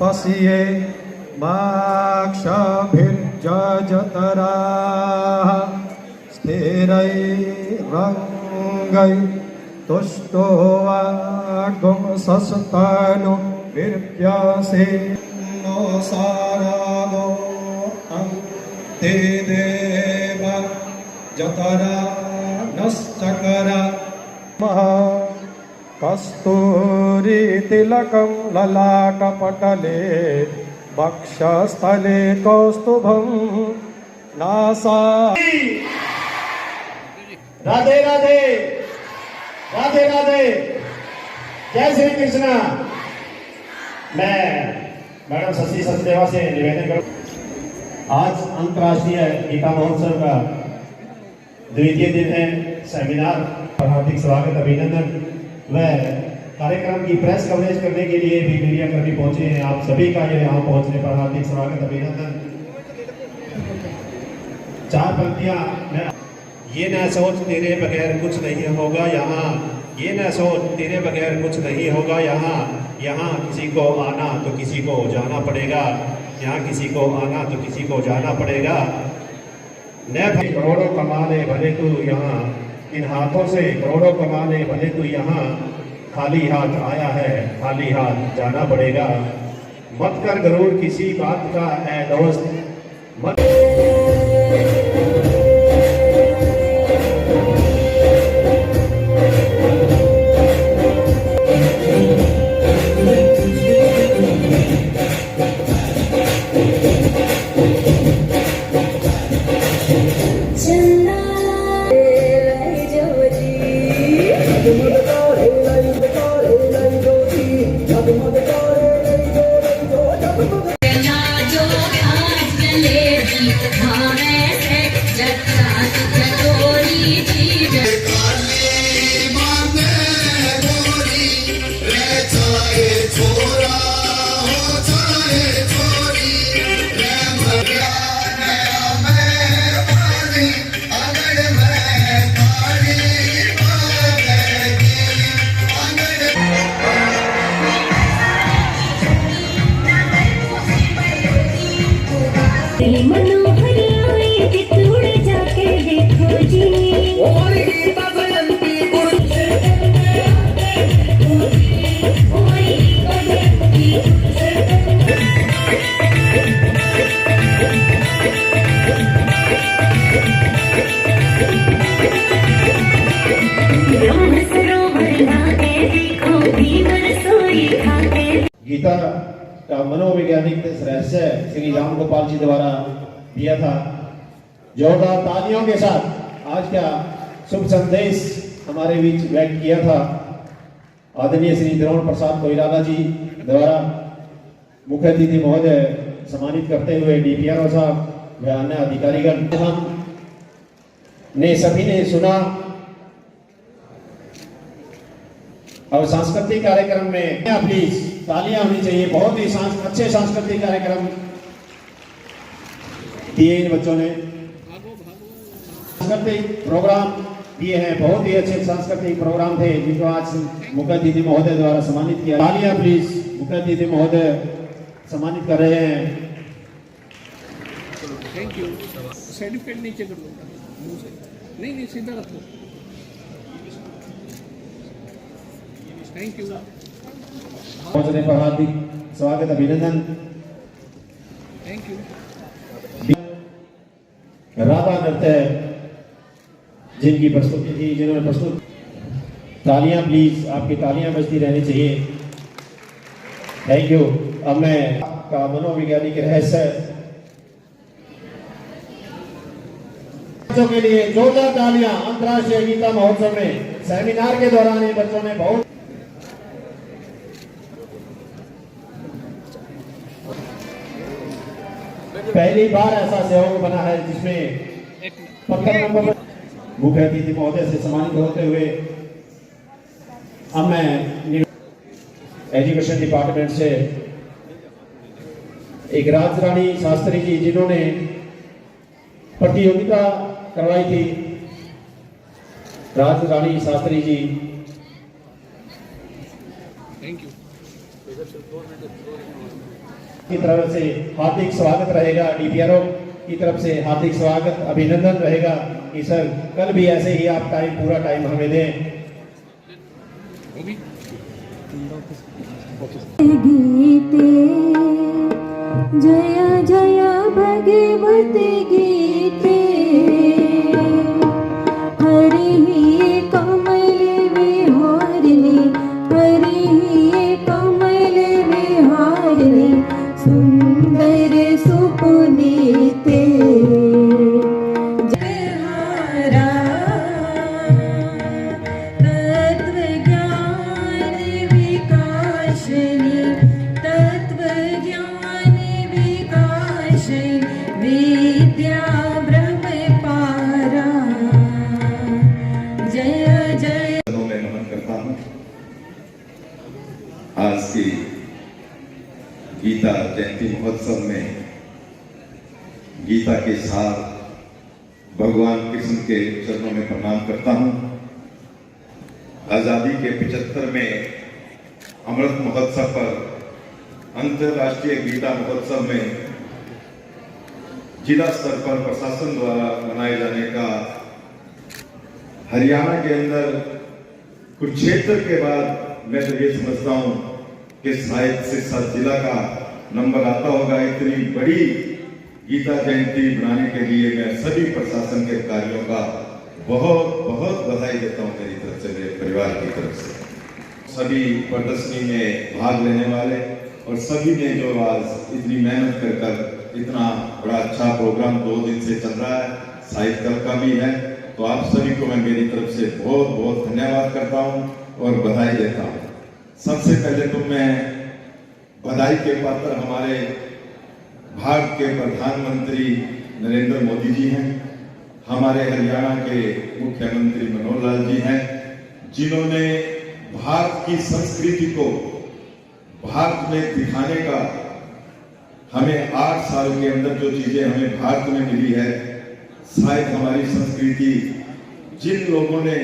पश्ये माक्षभिर्जजतराः स्थिरैरङ्गै तुष्टो वागुंसस्तनु विर्व्यासे no सारागो ते देव जतरा नश्चकरा कस्तूरी तिलकं ललाटपटले वक्षस्थले कौस्तुभं NASA. Radhe Radhe Radhe Radhe, जय श्री कृष्णा। मैं मैडम शशि सचदेवा से निवेदन करूं, आज अंतर्राष्ट्रीय गीता महोत्सव का द्वितीय दिन है। सेमिनार और हार्दिक स्वागत अभिनंदन व कार्यक्रम की प्रेस कवरेज करने के लिए भी मीडिया कर्मी पहुंचे हैं। आप सभी का यहाँ पहुंचने पर हार्दिक स्वागत अभिनंदन। चार पंक्तियां, ये न सोच तेरे बगैर कुछ नहीं होगा यहाँ, ये न सोच तेरे बगैर कुछ नहीं होगा यहाँ, यहाँ किसी को आना तो किसी को जाना पड़ेगा, यहाँ किसी को आना तो किसी को जाना पड़ेगा। न करोड़ों कमा ले भले तू यहाँ, इन हाथों से करोड़ों कमा ले भले तू यहाँ, खाली हाथ आया है खाली हाथ जाना पड़ेगा। मत कर गरूर किसी बात का ऐ दोस्त, मत गीता का मनोवैज्ञानिक रहस्य श्री राम गोपाल जी द्वारा दिया था। जोरदार तालियों के साथ आज का शुभ संदेश हमारे बीच व्यक्त किया था आदरणीय श्री द्रोण प्रसाद कोइराला जी द्वारा। मुख्य अतिथि महोदय सम्मानित करते हुए डीपीआरओ साहब व अन्य अधिकारीगण, हम ने सभी ने सुना। और सांस्कृतिक कार्यक्रम में प्लीज तालियां होनी चाहिए। बहुत ही अच्छे सांस्कृतिक कार्यक्रम दिए इन बच्चों ने, सांस्कृतिक प्रोग्राम दिए हैं। बहुत ही अच्छे सांस्कृतिक प्रोग्राम थे जिनको आज मुख्य अतिथि महोदय द्वारा सम्मानित किया। तालियां प्लीज, मुख्य अतिथि महोदय सम्मानित कर रहे हैं। Thank you. सर्टिफिकेट नीचे कर लो, नहीं सीधा रखो। Thank you. पहुंचने पर हार्दिक स्वागत अभिनंदन। Thank you. राधा नृत्य जिनकी प्रस्तुति थी, जिन्होंने प्रस्तुत, तालियां प्लीज, आपकी तालियां बजती रहनी चाहिए। Thank you. अब मैं का मनोवैज्ञानिक रहस्य बच्चों के लिए जोरदार तालियां। अंतर्राष्ट्रीय गीता महोत्सव में सेमिनार के दौरान इन बच्चों ने बहुत पहली बार ऐसा सहयोग बना है जिसमें पत्थर नंबर मुख्य अतिथि महोदय से सम्मानित होते हुए अब मैं एजुकेशन डिपार्टमेंट से एक राजरानी शास्त्री जी जिन्होंने प्रतियोगिता करवाई थी, राजरानी शास्त्री जी, थैंक यू। की तरफ से हार्दिक स्वागत रहेगा, डीपीआरओ की तरफ से हार्दिक स्वागत अभिनंदन रहेगा कि सर कल भी ऐसे ही आप पूरा टाइम हमें दें। गीते जय जय भगवती गीते हरि कमल विहारिणी हरि कमल विहारिणी सुंदर सुपुनीते विद्या ब्रह्म पारा जय जय। मैं नमन करता हूँ। आज की गीता जयंती महोत्सव में गीता के सार भगवान कृष्ण के चरणों में प्रणाम करता हूँ। आजादी के 75वें अमृत महोत्सव पर अंतर्राष्ट्रीय गीता महोत्सव में जिला स्तर पर प्रशासन द्वारा मनाए जाने का हरियाणा के अंदर कुरुक्षेत्र के बाद मैं तो ये समझता हूं कि शायद सिरसा जिला का नंबर आता होगा। इतनी बड़ी गीता जयंती बनाने के लिए मैं सभी प्रशासन के अधिकारियों का बहुत बहुत बधाई देता हूं, मेरी तरफ से, मेरे परिवार की तरफ से। सभी प्रदर्शनी में भाग लेने वाले और सभी ने जो आज इतनी मेहनत कर इतना बड़ा अच्छा प्रोग्राम 2 दिन से चल रहा है, शायद कल का भी है, तो आप सभी को मैं मेरी तरफ से बहुत बहुत धन्यवाद करता हूं और बधाई देता हूं। सबसे पहले तो मैं बधाई के पात्र हमारे भारत के प्रधानमंत्री नरेंद्र मोदी जी हैं, हमारे हरियाणा के मुख्यमंत्री मनोहर लाल जी हैं, जिन्होंने भारत की संस्कृति को भारत में दिखाने का हमें 8 साल के अंदर जो चीजें हमें भारत में मिली है, शायद हमारी संस्कृति जिन लोगों ने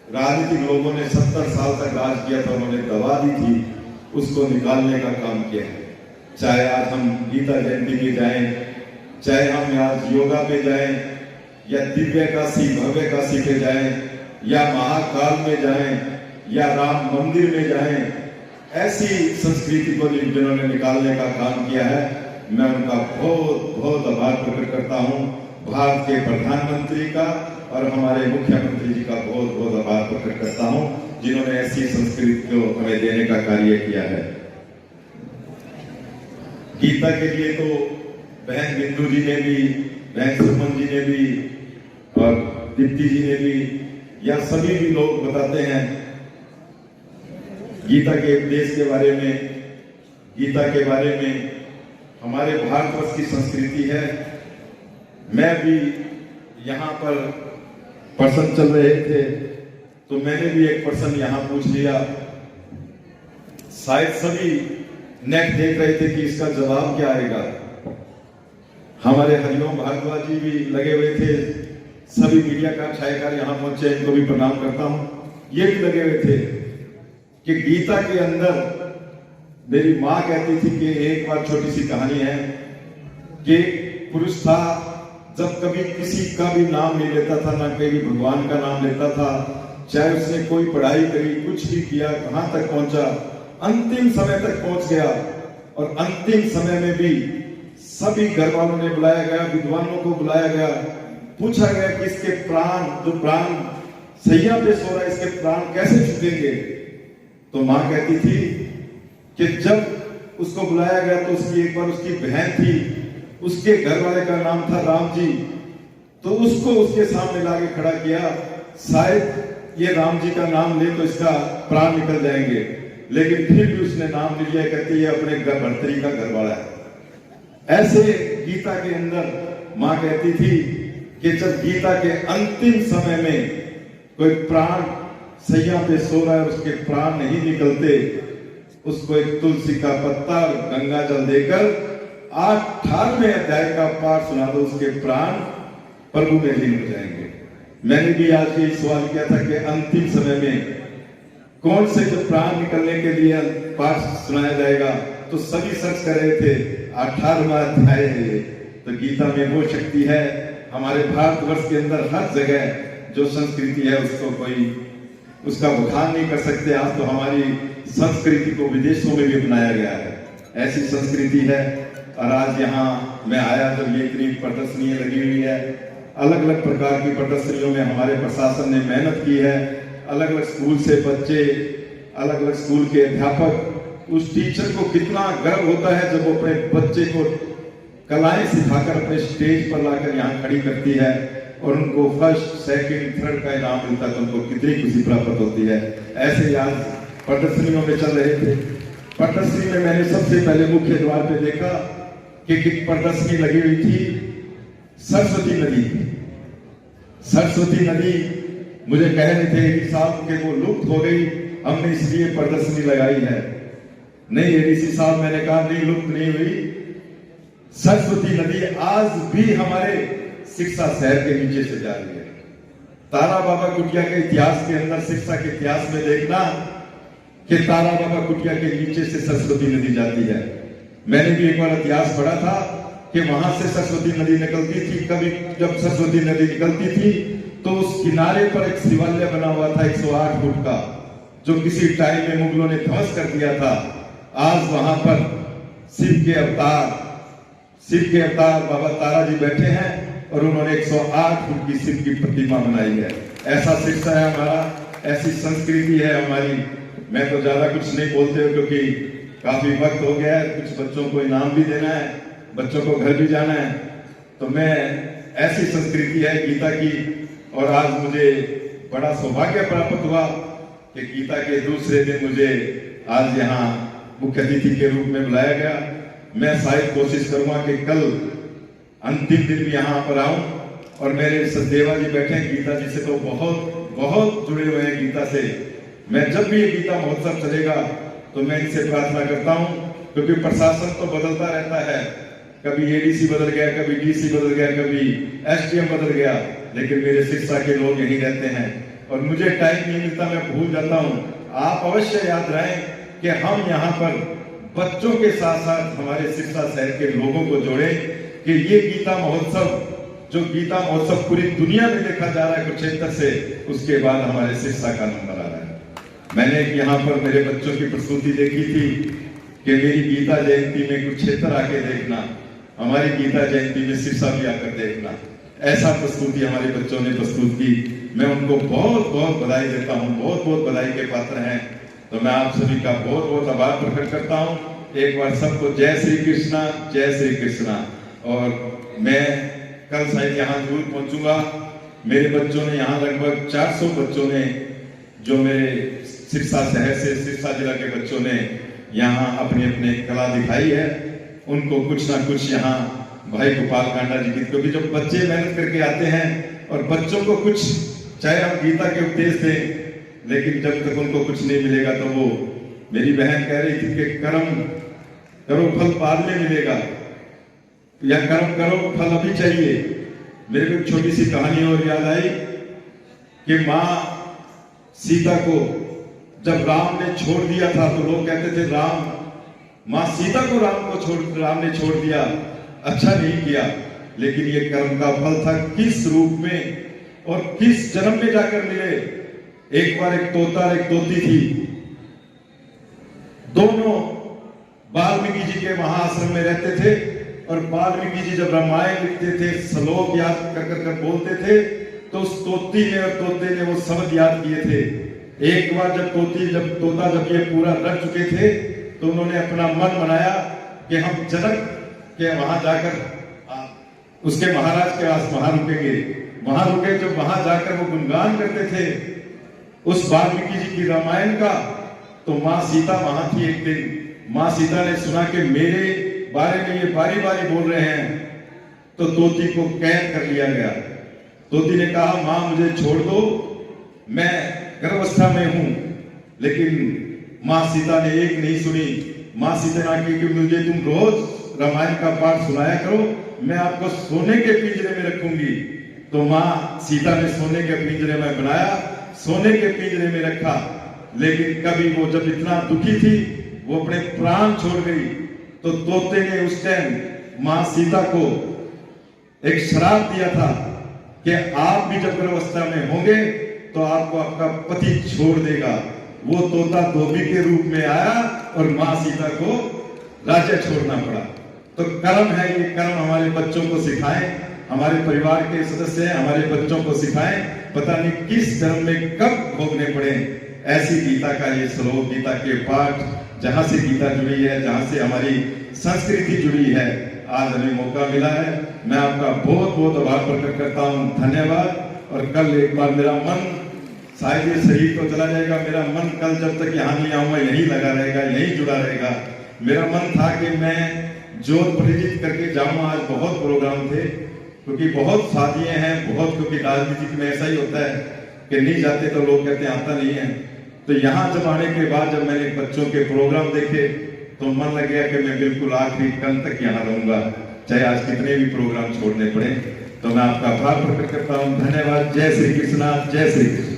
राजनीतिक लोगों ने 70 साल तक राज किया था, उन्होंने दबा दी थी, उसको निकालने का काम किया है। चाहे आज हम गीता जयंती पे जाएं, चाहे हम आज योगा पे जाएं, या दिव्य काशी भव्य काशी पे जाएं, या महाकाल में जाएं, या राम मंदिर में जाएं, ऐसी संस्कृति को जिन्होंने निकालने का काम किया है, मैं उनका बहुत बहुत आभार प्रकट करता हूं। भारत के प्रधानमंत्री का और हमारे मुख्यमंत्री जी का बहुत बहुत आभार प्रकट करता हूं, जिन्होंने ऐसी संस्कृति को हमें देने का कार्य किया है। गीता के लिए तो बहन बिंदु जी ने भी, बहन सुमन जी ने भी और दीप्ति जी ने भी, या सभी भी लोग बताते हैं गीता के उपदेश के बारे में, गीता के बारे में। हमारे भारतवर्ष की संस्कृति है। मैं भी यहाँ पर प्रश्न चल रहे थे तो मैंने भी एक प्रश्न यहाँ पूछ लिया, शायद सभी नेट देख रहे थे कि इसका जवाब क्या आएगा। हमारे हरिओम भारद्वाज जी भी लगे हुए थे, सभी मीडिया का छायाकार यहाँ पहुंचे, इनको भी प्रणाम करता हूँ। ये भी लगे हुए थे कि गीता के अंदर मेरी माँ कहती थी कि एक बार छोटी सी कहानी है कि पुरुष था, जब कभी किसी का भी नाम नहीं लेता था, ना कभी भगवान का नाम लेता था, चाहे उसने कोई पढ़ाई करी, कुछ भी किया, कहां तक पहुंचा, अंतिम समय तक पहुंच गया। और अंतिम समय में भी सभी घर वालों ने बुलाया गया, विद्वानों को बुलाया गया, पूछा गया कि इसके प्राण, जो प्राण सैया पे सो रहा है, इसके प्राण कैसे छूटेंगे। तो मां कहती थी कि जब उसको बुलाया गया तो उसकी एक बार उसकी बहन थी, उसके घर वाले का नाम था राम जी, तो उसको उसके सामने लाके खड़ा किया, शायद ये राम जी का नाम ले तो इसका प्राण निकल जाएंगे, लेकिन फिर भी उसने नाम लिया, कहती है अपने भर्तरी का घर वाला है। ऐसे गीता के अंदर मां कहती थी कि जब गीता के अंतिम समय में कोई प्राण सैया पे सो रहा है, उसके प्राण नहीं निकलते, उसको एक तुलसी का पत्ता और गंगा जल देकर 18वें अध्याय का पाठ सुना दो, उसके प्राण प्रभु में लीन हो जाएंगे। मैंने भी आज ये सवाल किया था कि अंतिम समय में कौन से जो प्राण निकलने के लिए पाठ सुनाया जाएगा, तो सभी सर्च कर रहे थे 18वां अध्याय है ये। तो गीता में वो शक्ति है, हमारे भारतवर्ष के अंदर हर जगह जो संस्कृति है उसको कोई उसका बखान नहीं कर सकते। आज तो हमारी संस्कृति को विदेशों में भी अपनाया गया है, ऐसी संस्कृति है। और आज यहाँ मैं आया जब ये इतनी प्रदर्शनियां लगी हुई है, अलग अलग प्रकार की प्रदर्शनियों में हमारे प्रशासन ने मेहनत की है। अलग अलग स्कूल से बच्चे, अलग अलग स्कूल के अध्यापक, उस टीचर को कितना गर्व होता है जब वो अपने बच्चे को कलाएं सिखाकर अपने स्टेज पर लाकर यहाँ खड़ी करती है और उनको फर्स्ट, सेकंड, थर्ड का इनाम मिलता है तो उनको कितनी खुशी प्राप्त होती है। ऐसे आज प्रदर्शनियों में चल रहे थे। प्रदर्शनी में मैंने सबसे पहले मुख्य द्वार पे देखा कि प्रदर्शनी लगी हुई थी सरस्वती नदी। सरस्वती नदी मुझे कह रहे थे कि साहब के वो लुप्त हो गई, हमने इसलिए प्रदर्शनी लगाई है। नहीं एडीसी साहब, मैंने कहा नहीं, लुप्त नहीं हुई। सरस्वती नदी आज भी हमारे सिरसा शहर के नीचे से जा रही है। तारा बाबा कुटिया के इतिहास के अंदर, सिरसा के इतिहास में देखना कि तारा बाबा कुटिया के नीचे से सरस्वती नदी जाती है। मैंने भी एक बार इतिहास पढ़ा था कि वहां से सरस्वती नदी निकलती थी। कभी जब सरस्वती नदी निकलती थी तो उस किनारे पर एक शिवालय बना हुआ था 108 फुट का, जो किसी टाइम में मुगलों ने ध्वंस कर दिया था। आज वहां पर शिव के अवतार बाबा तारा जी बैठे हैं और उन्होंने 108 फुट की शिव की प्रतिमा बनाई है। ऐसा सिरसा है हमारा, ऐसी संस्कृति है हमारी। मैं तो ज्यादा कुछ नहीं बोलते हो क्योंकि काफी वक्त हो गया है, कुछ बच्चों को इनाम भी देना है, बच्चों को घर भी जाना है। तो मैं ऐसी संस्कृति है गीता की। और आज मुझे बड़ा सौभाग्य प्राप्त हुआ कि गीता के दूसरे दिन मुझे आज यहाँ मुख्य अतिथि के रूप में बुलाया गया। मैं शायद कोशिश करूंगा कि कल अंतिम दिन भी यहाँ पर आऊं। और मेरे सचदेवा जी बैठे हैं गीता जी से तो बहुत बहुत जुड़े हुए हैं गीता से। मैं जब भी ये गीता महोत्सव चलेगा तो मैं इनसे प्रार्थना करता हूं, क्योंकि प्रशासन तो बदलता रहता है, कभी एडीसी बदल गया, कभी डीसी बदल गया, कभी एसडीएम बदल गया, लेकिन मेरे सिरसा के लोग यहीं रहते हैं और मुझे टाइम नहीं मिलता, मैं भूल जाता हूं। आप अवश्य याद रखें कि हम यहाँ पर बच्चों के साथ साथ हमारे सिरसा शहर के लोगों को जोड़े कि ये गीता महोत्सव पूरी दुनिया में देखा जा रहा है कुरुक्षेत्र से, उसके बाद हमारे सिरसा का नंबर आ रहा है। मैंने यहाँ पर मेरे बच्चों की प्रस्तुति देखी थी कि मेरी गीता जयंती में कुरुक्षेत्र आके देखना, हमारी गीता जयंती में सिरसा भी आकर देखना। ऐसा प्रस्तुति हमारे बच्चों ने प्रस्तुत की। मैं उनको बहुत बहुत बधाई देता हूँ, बहुत बहुत बधाई के पात्र हैं। तो मैं आप सभी का बहुत बहुत आभार प्रकट करता हूँ। एक बार सबको जय श्री कृष्णा, जय श्री कृष्णा। और मैं कल शायद यहाँ जरूर पहुंचूंगा। मेरे बच्चों ने यहाँ लगभग 400 बच्चों ने, जो मेरे सिरसा शहर से, सिरसा जिला के बच्चों ने यहाँ अपनी अपनी कला दिखाई है। उनको कुछ ना कुछ यहाँ भाई गोपाल कांडा जी की, क्योंकि जब बच्चे मेहनत करके आते हैं और बच्चों को कुछ, चाहे हम गीता के उपदेश दें, लेकिन जब तक उनको कुछ नहीं मिलेगा तो वो, मेरी बहन कह रही थी कि कर्म करो फल बाद में मिलेगा, या कर्म करो फल अभी चाहिए। मेरे को एक छोटी सी कहानी और याद आई कि माँ सीता को जब राम ने छोड़ दिया था तो लोग कहते थे माँ सीता को राम ने छोड़ दिया, अच्छा नहीं किया। लेकिन ये कर्म का फल था, किस रूप में और किस जन्म में जाकर मिले। एक बार एक तोता और एक तोती थी, दोनों वाल्मीकि जी के महाआश्रम में रहते थे। और वाल्मीकि जी जब रामायण लिखते थे, श्लोक याद कर बोलते थे, तो उस तोती ने और तोते ने वो शब्द याद किए थे। एक बार जब ये पूरा रख चुके थे तो उन्होंने अपना मन बनाया कि हम जनक के वहां जाकर उसके महाराज के पास वहां रुके। जब वहां जाकर वो गुणगान करते थे उस वाल्मीकि जी की रामायण का, तो माँ सीता वहां थी। एक दिन माँ सीता ने सुना कि मेरे बारे में ये बारी बारी बोल रहे हैं, तो तोती को कैद कर लिया गया। तोती ने कहा माँ मुझे छोड़ दो, मैं गर्भावस्था में हूं। लेकिन माँ सीता ने एक नहीं सुनी। माँ सीता ने कहा कि मुझे तुम रोज रामायण का पाठ सुनाया करो, मैं आपको सोने के पिंजरे में रखूंगी। तो माँ सीता ने सोने के पिंजरे में बनाया, सोने के पिंजरे में रखा। लेकिन कभी वो जब इतना दुखी थी वो अपने प्राण छोड़ गई, तो तोते ने उस टाइम मां सीता को एक श्राप दिया था कि आप भी जब गर्भावस्था में होंगे तो आपको आपका पति छोड़ देगा। वो तोता धोबी के रूप में आया और मां सीता को राज्य छोड़ना पड़ा। तो कर्म है, ये कर्म हमारे बच्चों को सिखाएं, हमारे परिवार के सदस्य हैं, हमारे बच्चों को सिखाएं, पता नहीं किस जन्म में कब भोगने पड़े। ऐसी गीता का ये श्लोक, गीता के पाठ, जहां से गीता जुड़ी है, जहां से हमारी संस्कृति जुड़ी है, आज हमें मौका मिला है। मैं आपका बहुत बहुत आभार प्रकट करता हूं, धन्यवाद। और कल एक बार मेरा मन, शायद ये शरीर तो चला जाएगा, मेरा मन कल जब तक यहाँ नहीं आऊंगा यहीं लगा रहेगा, यहीं जुड़ा रहेगा। मेरा मन था कि मैं जोत प्रेरित करके जाऊं। आज बहुत प्रोग्राम थे, क्योंकि बहुत शादियां हैं, बहुत, क्योंकि राजनीति में ऐसा ही होता है कि नहीं जाते तो लोग कहते हैं आता नहीं है। तो यहाँ जब आने के बाद जब मैंने बच्चों के प्रोग्राम देखे तो मन लग गया कि मैं बिल्कुल आखिरी कल तक यहाँ रहूंगा, चाहे आज कितने भी प्रोग्राम छोड़ने पड़े। तो मैं आपका आभार प्रकट करता हूँ, धन्यवाद। जय श्री कृष्णा, जय श्री कृष्ण।